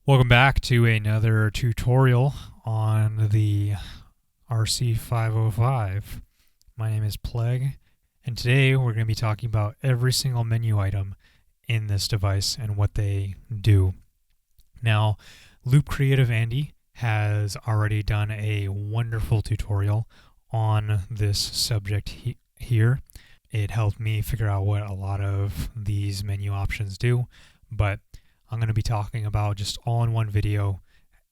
Welcome back to another tutorial on the RC-505. My name is Plague, and today we're going to be talking about every single menu item in this device and what they do. Now, Loop Creative Andy has already done a wonderful tutorial on this subject here. It helped me figure out what a lot of these menu options do, but I'm going to be talking about just all in one video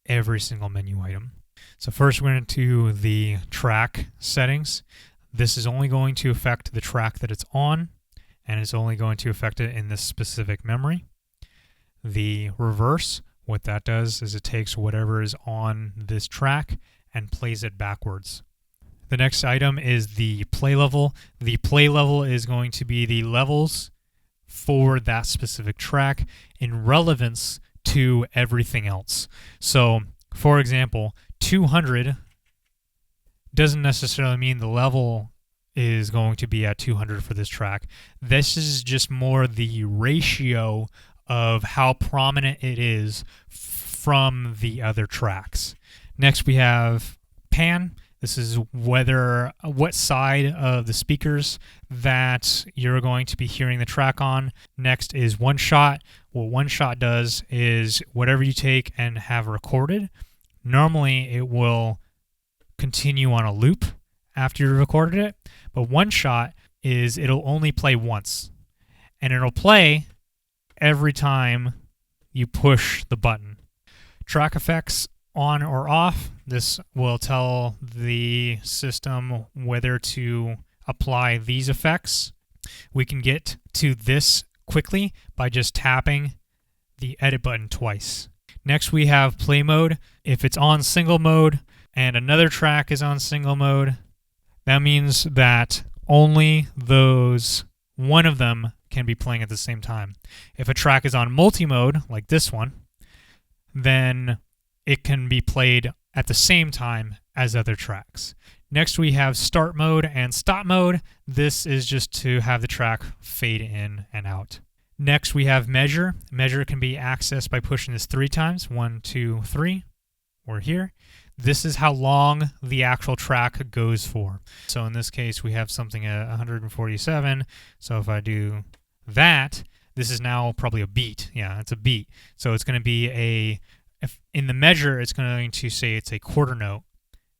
every single menu item. So first we're going to the track settings. This is only going to affect the track that it's on, and it's only going to affect it in this specific memory. The reverse, what that does is it takes whatever is on this track and plays it backwards. The next item is the play level. The play level is going to be the levels for that specific track in relevance to everything else. So, for example, 200 doesn't necessarily mean the level is going to be at 200 for this track. This is just more the ratio of how prominent it is from the other tracks. Next we have pan. This is what side of the speakers that you're going to be hearing the track on. Next is one shot. What one shot does is whatever you take and have recorded, normally it will continue on a loop after you recorded it, but one shot is it'll only play once, and it'll play every time you push the button. Track effects on or off. This will tell the system whether to apply these effects. We can get to this quickly by just tapping the edit button twice. Next we have play mode. If it's on single mode and another track is on single mode, that means that only one of them can be playing at the same time. If a track is on multi-mode, like this one, then it can be played at the same time as other tracks. Next we have start mode and stop mode. This is just to have the track fade in and out. Next we have measure. Measure can be accessed by pushing this 3 times. 1, 2, 3. We're here. This is how long the actual track goes for. So in this case we have something at 147. So if I do that, this is now probably a beat. Yeah, it's a beat. So it's going to be in the measure, it's going to say it's a quarter note.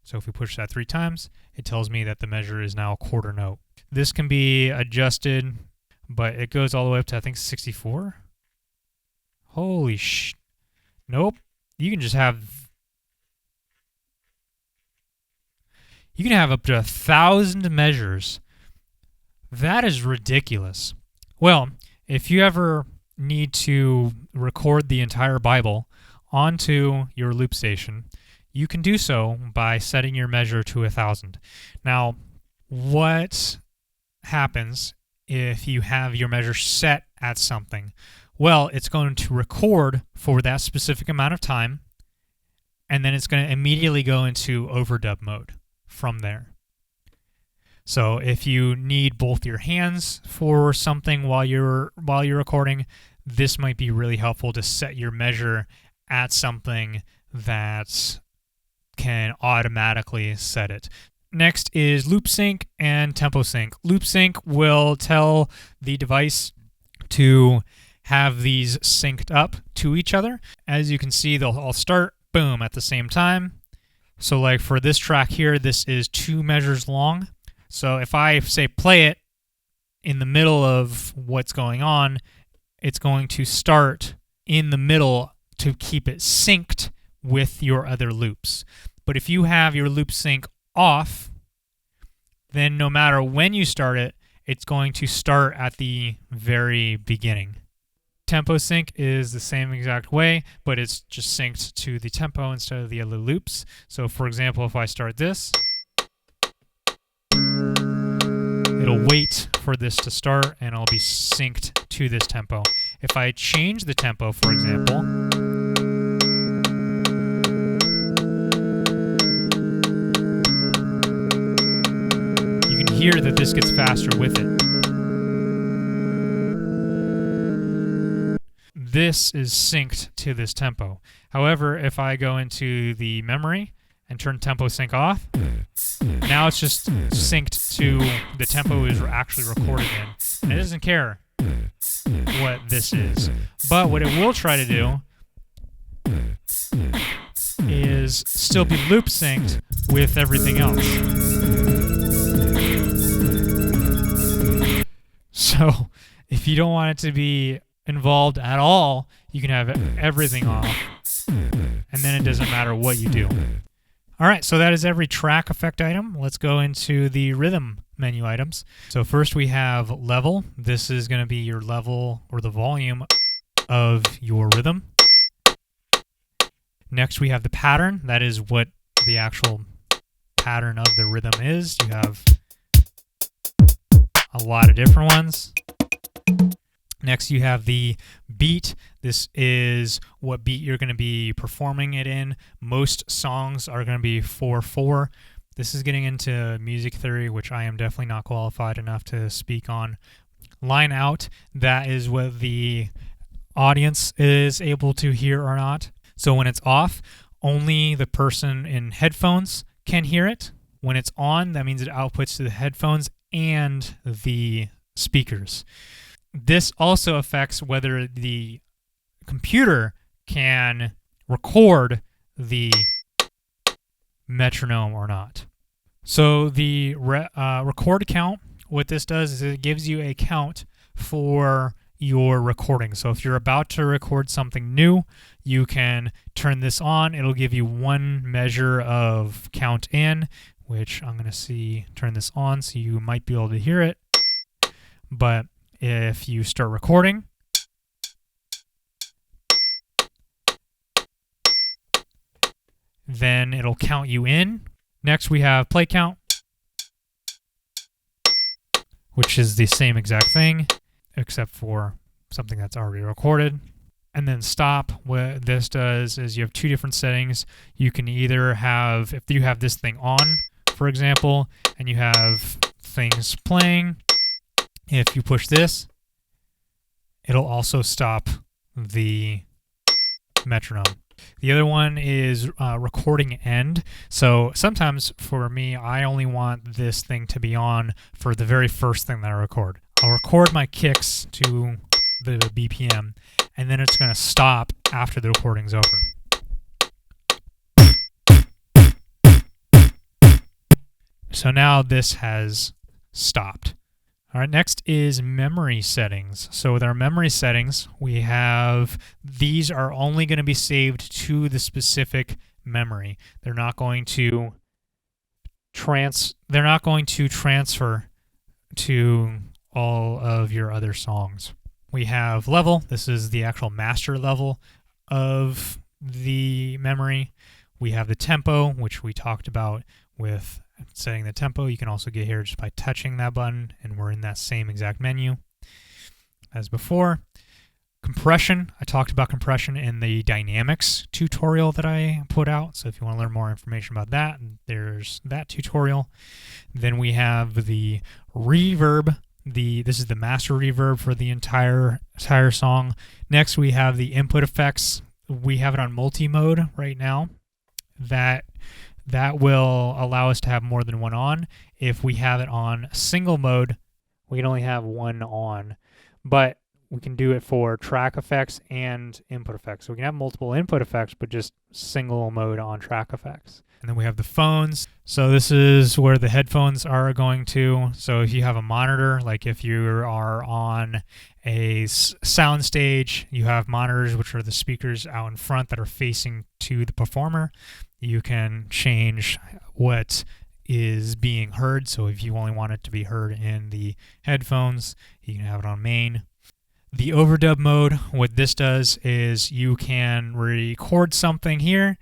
So if we push that 3 times, it tells me that the measure is now a quarter note. This can be adjusted, but it goes all the way up to, I think, 64. Holy sh... Nope. You can have up to 1,000 measures. That is ridiculous. Well, if you ever need to record the entire Bible onto your loop station, you can do so by setting your measure to 1,000. Now, what happens if you have your measure set at something? Well, it's going to record for that specific amount of time, and then it's going to immediately go into overdub mode from there. So if you need both your hands for something while you're recording, this might be really helpful to set your measure at something that can automatically set it. Next is loop sync and tempo sync. Loop sync will tell the device to have these synced up to each other. As you can see, they'll all start, boom, at the same time. So like for this track here, this is 2 measures long. So if I say play it in the middle of what's going on, it's going to start in the middle to keep it synced with your other loops. But if you have your loop sync off, then no matter when you start it, it's going to start at the very beginning. Tempo sync is the same exact way, but it's just synced to the tempo instead of the other loops. So for example, if I start this, it'll wait for this to start and it'll be synced to this tempo. If I change the tempo, for example, you can hear that this gets faster with it. this is synced to this tempo. However, if I go into the memory and turn tempo sync off, now it's just synced to the tempo is actually recorded in. And it doesn't care what this is. But what it will try to do is still be loop synced with everything else. So if you don't want it to be involved at all, you can have everything off, and then it doesn't matter what you do. All right, so that is every track effect item. Let's go into the rhythm menu items. So first we have level. This is going to be your level or the volume of your rhythm. Next we have the pattern. That is what the actual pattern of the rhythm is. You have a lot of different ones. Next you have the beat. This is what beat you're going to be performing it in. Most songs are going to be 4/4. This is getting into music theory, which I am definitely not qualified enough to speak on. Line out, that is what the audience is able to hear or not. So when it's off, only the person in headphones can hear it. When it's on, that means it outputs to the headphones and the speakers. This also affects whether the computer can record the metronome or not. So the record count, what this does is it gives you a count for your recording. So if you're about to record something new, you can turn this on. It'll give you one measure of count in, which I'm going to turn this on so you might be able to hear it. But if you start recording, then it'll count you in. Next we have play count, which is the same exact thing, except for something that's already recorded. And then stop. What this does is you have two different settings. You can either have, if you have this thing on, for example, and you have things playing, if you push this, it'll also stop the metronome. The other one is recording end. So sometimes for me, I only want this thing to be on for the very first thing that I record. I'll record my kicks to the BPM, and then it's going to stop after the recording's over. So now this has stopped. All right, next is memory settings. So with our memory settings, we have these are only going to be saved to the specific memory. They're not going to transfer to all of your other songs. We have level. This is the actual master level of the memory. We have the tempo, which we talked about with setting the tempo. You can also get here just by touching that button, and we're in that same exact menu as before. Compression. I talked about compression in the dynamics tutorial that I put out. So if you want to learn more information about that, there's that tutorial. Then we have the reverb. This is the master reverb for the entire song. Next we have the input effects. We have it on multi-mode right now. That will allow us to have more than one on. If we have it on single mode, we can only have one on. But we can do it for track effects and input effects. So we can have multiple input effects, but just single mode on track effects. And then we have the phones. So this is where the headphones are going to. So if you have a monitor, like if you are on a sound stage, you have monitors, which are the speakers out in front that are facing to the performer. You can change what is being heard. So if you only want it to be heard in the headphones, you can have it on main. The overdub mode, what this does is you can record something here,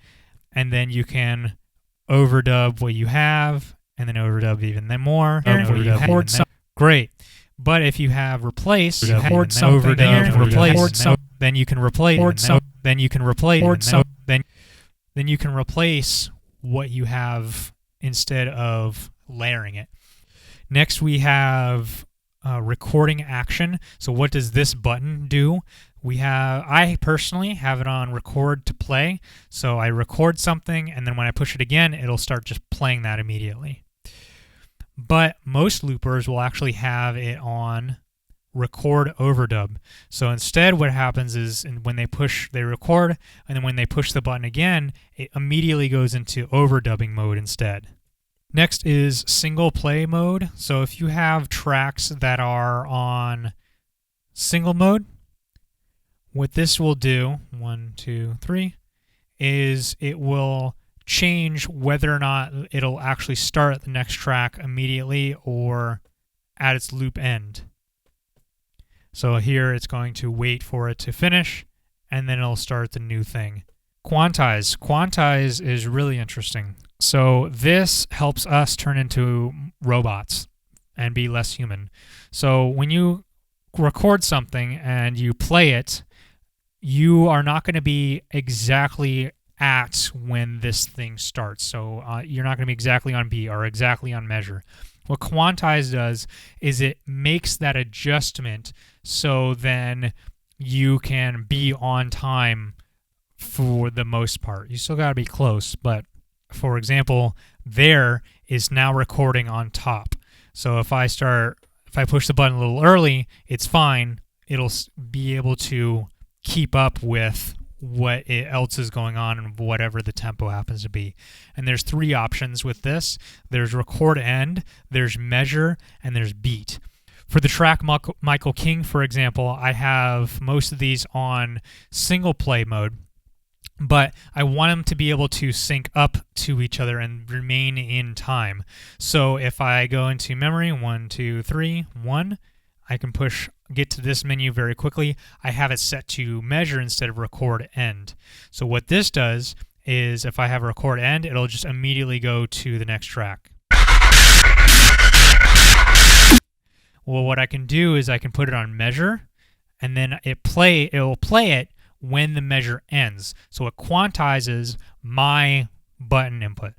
and then you can overdub what you have, and then overdub even more. Great. But if you have replace, then you can replace what you have instead of layering it. Next we have recording action. So what does this button do? I personally have it on record to play. So I record something, and then when I push it again, it'll start just playing that immediately. But most loopers will actually have it on record overdub. So instead what happens is when they record, and then when they push the button again, it immediately goes into overdubbing mode instead. Next is single play mode. So if you have tracks that are on single mode, what this will do, 1, 2, 3, is it will change whether or not it'll actually start the next track immediately or at its loop end. So here it's going to wait for it to finish, and then it'll start the new thing. Quantize. Quantize is really interesting. So this helps us turn into robots and be less human. So when you record something and you play it, you are not going to be exactly at when this thing starts. So you're not going to be exactly on beat or exactly on measure. What Quantize does is it makes that adjustment so then you can be on time for the most part. You still got to be close, but for example, there is now recording on top. So if I push the button a little early, it's fine. It'll be able to keep up with what else is going on and whatever the tempo happens to be. And there's 3 options with this. There's record end, there's measure, and there's beat. For the track Michael King, for example, I have most of these on single play mode, but I want them to be able to sync up to each other and remain in time. So if I go into memory, 1, 2, 3, 1, I can get to this menu very quickly. I have it set to measure instead of record end. So what this does is if I have a record end, it'll just immediately go to the next track. Well, what I can do is I can put it on measure, and then it will play it when the measure ends. So it quantizes my button input.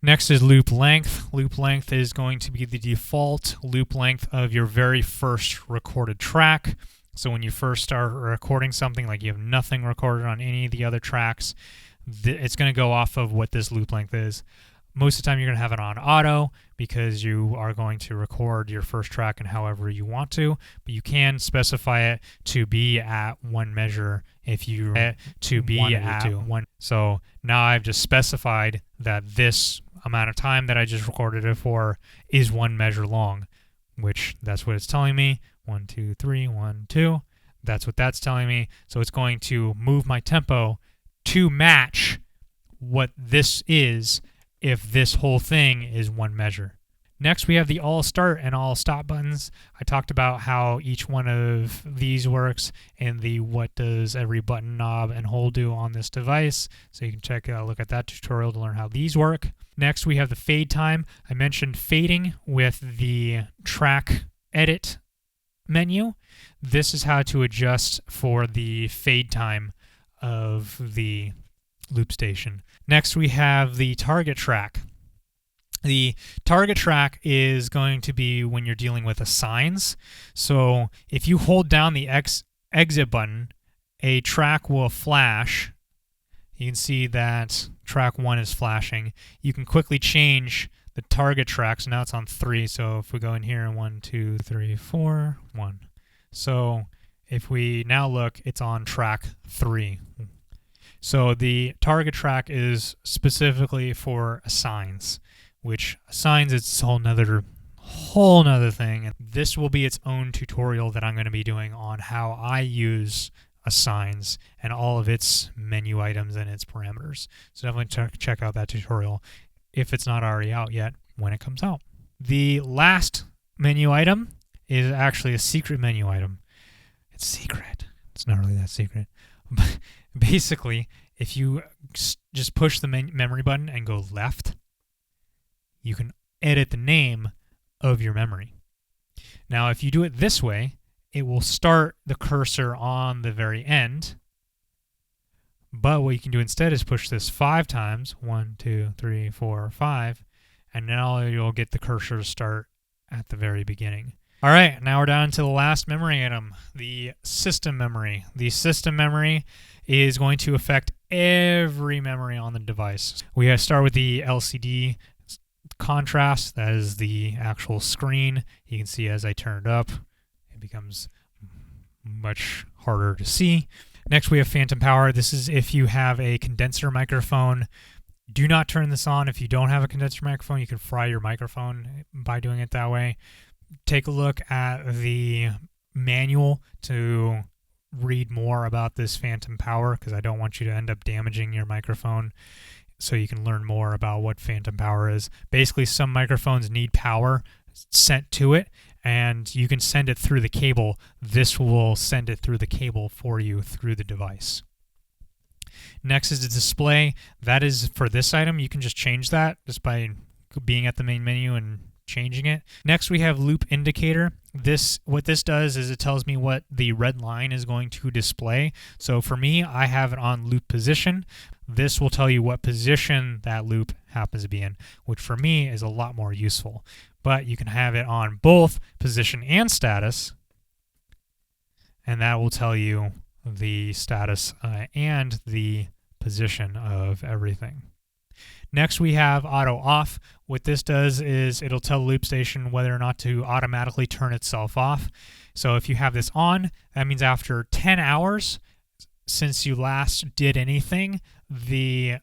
Next is loop length. Loop length is going to be the default loop length of your very first recorded track. So when you first start recording something, like you have nothing recorded on any of the other tracks, it's going to go off of what this loop length is. Most of the time you're going to have it on auto because you are going to record your first track in however you want to, but you can specify it to be at 1 measure if you want to be at 1. So now I've just specified that this amount of time that I just recorded it for is 1 measure long, which that's what it's telling me. 1, 2, 3, 1, 2. That's what that's telling me. So it's going to move my tempo to match what this is if this whole thing is 1 measure. Next, we have the all start and all stop buttons. I talked about how each one of these works and the what does every button, knob, and hole do on this device. So you can look at that tutorial to learn how these work. Next, we have the fade time. I mentioned fading with the track edit menu. This is how to adjust for the fade time of the loop station. Next, we have the target track. The target track is going to be when you're dealing with assigns. So if you hold down the exit button, a track will flash. You can see that track 1 is flashing. You can quickly change the target track. So now it's on 3. So if we go in here and 1, 2, 3, 4, 1. So if we now look, it's on track 3. So the target track is specifically for assigns, which assigns it's a whole nother thing. And this will be its own tutorial that I'm going to be doing on how I use assigns and all of its menu items and its parameters. So definitely check out that tutorial if it's not already out yet when it comes out. The last menu item is actually a secret menu item. It's secret. It's not really that secret. But basically, if you just push the memory button and go left, you can edit the name of your memory. Now, if you do it this way, it will start the cursor on the very end, But what you can do instead is push this 5 times, 1, 2, 3, 4, 5, and now you'll get the cursor to start at the very beginning. All right, now we're down to the last memory item, the system memory. The system memory is going to affect every memory on the device. We start with the LCD contrast. That is the actual screen. You can see as I turn it up, it becomes much harder to see. Next, we have phantom power. This is if you have a condenser microphone. Do not turn this on. If you don't have a condenser microphone, you can fry your microphone by doing it that way. Take a look at the manual to read more about this phantom power, because I don't want you to end up damaging your microphone, so you can learn more about what phantom power is. Basically, some microphones need power sent to it, and you can send it through the cable. This will send it through the cable for you through the device. Next is the display. That is for this item. You can just change that just by being at the main menu and changing it. Next, we have loop indicator. What this does is it tells me what the red line is going to display. So for me, I have it on loop position. This will tell you what position that loop happens to be in, which for me is a lot more useful. But you can have it on both position and status, and that will tell you the status and the position of everything. Next, we have auto off. What this does is it'll tell the loop station whether or not to automatically turn itself off. So if you have this on, that means after 10 hours since you last did anything, the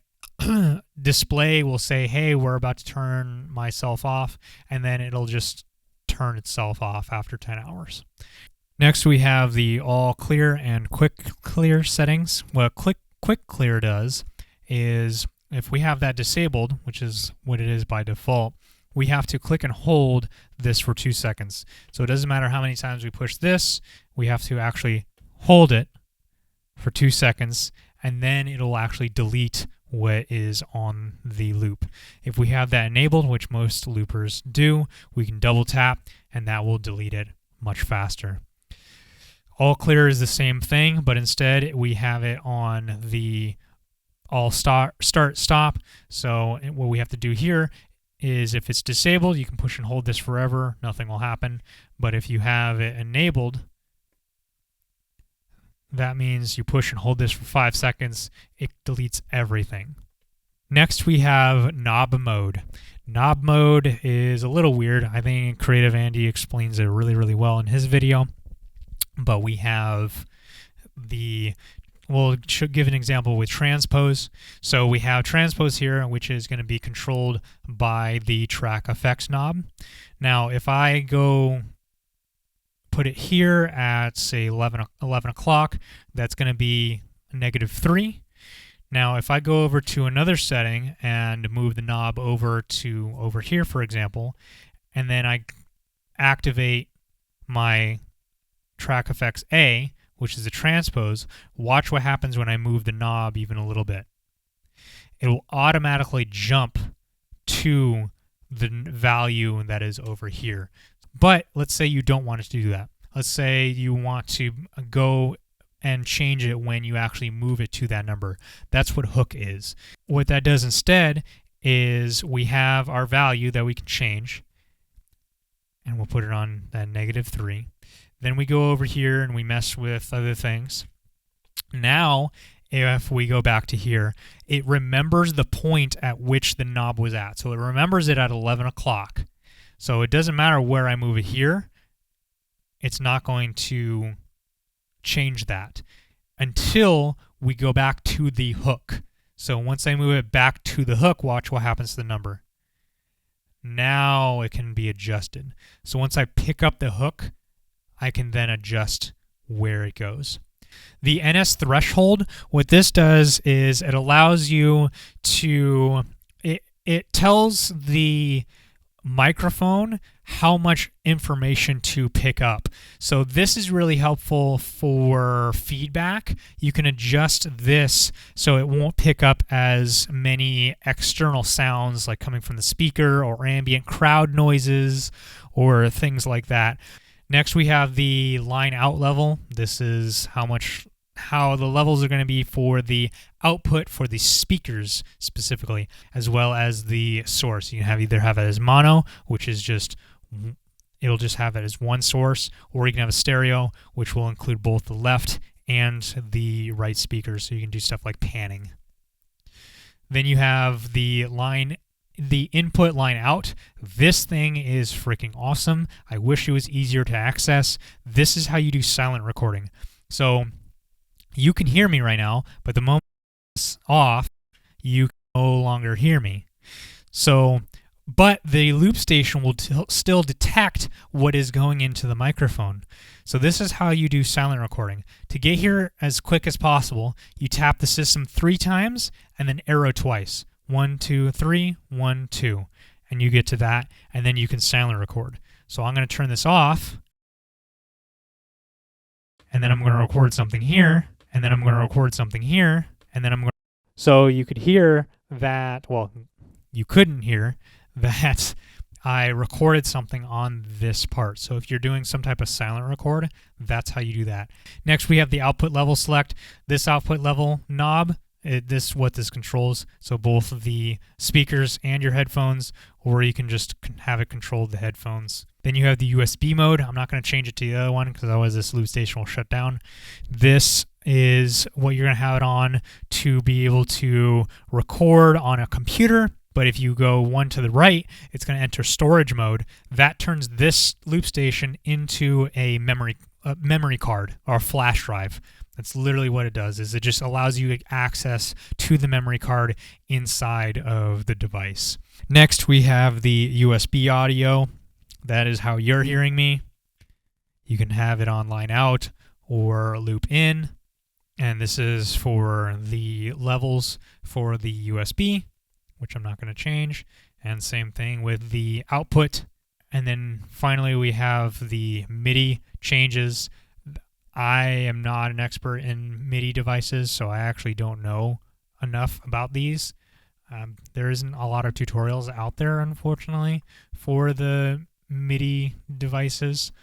display will say, hey, we're about to turn myself off, and then it'll just turn itself off after 10 hours. Next, we have the all clear and quick clear settings. What quick clear does is, if we have that disabled, which is what it is by default, we have to click and hold this for 2 seconds. So it doesn't matter how many times we push this, we have to actually hold it for 2 seconds, and then it'll actually delete what is on the loop. If we have that enabled, which most loopers do, we can double tap and that will delete it much faster. All clear is the same thing, but instead we have it on the all start stop. So what we have to do here is, if it's disabled, you can push and hold this forever, nothing will happen. But if you have it enabled, that means you push and hold this for 5 seconds, it deletes everything. Next, we have knob mode. Knob mode is a little weird. I think Creative Andy explains it really, really well in his video. But we have we'll give an example with transpose. So we have transpose here, which is going to be controlled by the track effects knob. Now, if I go put it here at, say, 11 o'clock, that's going to be -3. Now, if I go over to another setting and move the knob over here, for example, and then I activate my track effects A, which is the transpose, watch what happens when I move the knob even a little bit. It will automatically jump to the value that is over here. But let's say you don't want it to do that. Let's say you want to go and change it when you actually move it to that number. That's what hook is. What that does instead is we have our value that we can change, and we'll put it on that -3. Then we go over here and we mess with other things. Now, if we go back to here, it remembers the point at which the knob was at. So it remembers it at 11 o'clock. So it doesn't matter where I move it here, it's not going to change that until we go back to the hook. So once I move it back to the hook, watch what happens to the number. Now it can be adjusted. So once I pick up the hook, I can then adjust where it goes. The NS threshold, what this does is it allows you to, it tells the microphone how much information to pick up. So this is really helpful for feedback. You can adjust this so it won't pick up as many external sounds like coming from the speaker or ambient crowd noises or things like that. Next, we have the line out level. This is how much how the levels are going to be for the output for the speakers specifically, as well as the source. You can either have it as mono, which is just, it'll just have it as one source, or you can have a stereo, which will include both the left and the right speakers, so you can do stuff like panning. Then you have the input line out. This thing is freaking awesome. I wish it was easier to access. This is how you do silent recording. So you can hear me right now, but the moment it's off, you can no longer hear me. So, but the loop station will still detect what is going into the microphone. So this is how you do silent recording. To get here as quick as possible, you tap the system 3 times and then arrow twice. 1, 2, 3, 1, 2. And you get to that, and then you can silent record. So I'm going to turn this off, and then I'm going to record something here, and then I'm going to record something here, and then I'm going to... So you could hear that, well, you couldn't hear that I recorded something on this part. So if you're doing some type of silent record, that's how you do that. Next, we have the output level select. This output level knob, what this controls. So both the speakers and your headphones, or you can just have it control the headphones. Then you have the USB mode. I'm not going to change it to the other one because otherwise this loop station will shut down. This is what you're going to have it on to be able to record on a computer. But if you go one to the right, it's going to enter storage mode. That turns this loop station into a memory card or a flash drive. That's literally what it does, is it just allows you access to the memory card inside of the device. Next, we have the USB audio. That is how you're hearing me. You can have it on line out or loop in. And this is for the levels for the USB, which I'm not going to change. And same thing with the output. And then finally, we have the MIDI changes. I am not an expert in MIDI devices, so I actually don't know enough about these. There isn't a lot of tutorials out there, unfortunately, for the MIDI devices.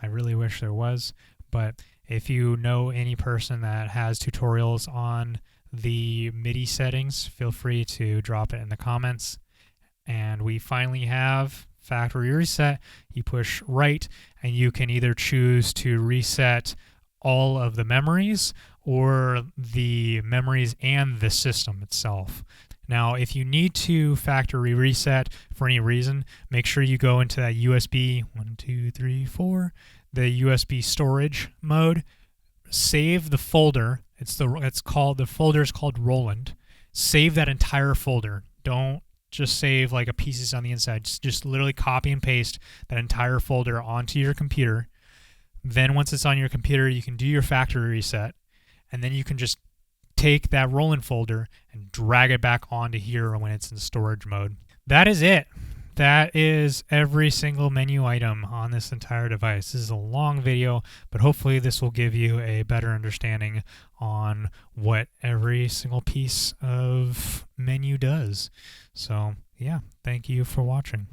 I really wish there was, but if you know any person that has tutorials on the MIDI settings, feel free to drop it in the comments. And we finally have factory reset. You push right, and you can either choose to reset all of the memories or the memories and the system itself. Now, if you need to factory reset for any reason, make sure you go into that USB, 1, 2, 3, 4, the USB storage mode, save the folder. The folder is called Roland. Save that entire folder. Don't just save like a pieces on the inside. Just literally copy and paste that entire folder onto your computer. Then once it's on your computer, you can do your factory reset, and then you can just take that Roland folder and drag it back onto here when it's in storage mode. That is it. That is every single menu item on this entire device. This is a long video, but hopefully this will give you a better understanding on what every single piece of menu does. So yeah, thank you for watching.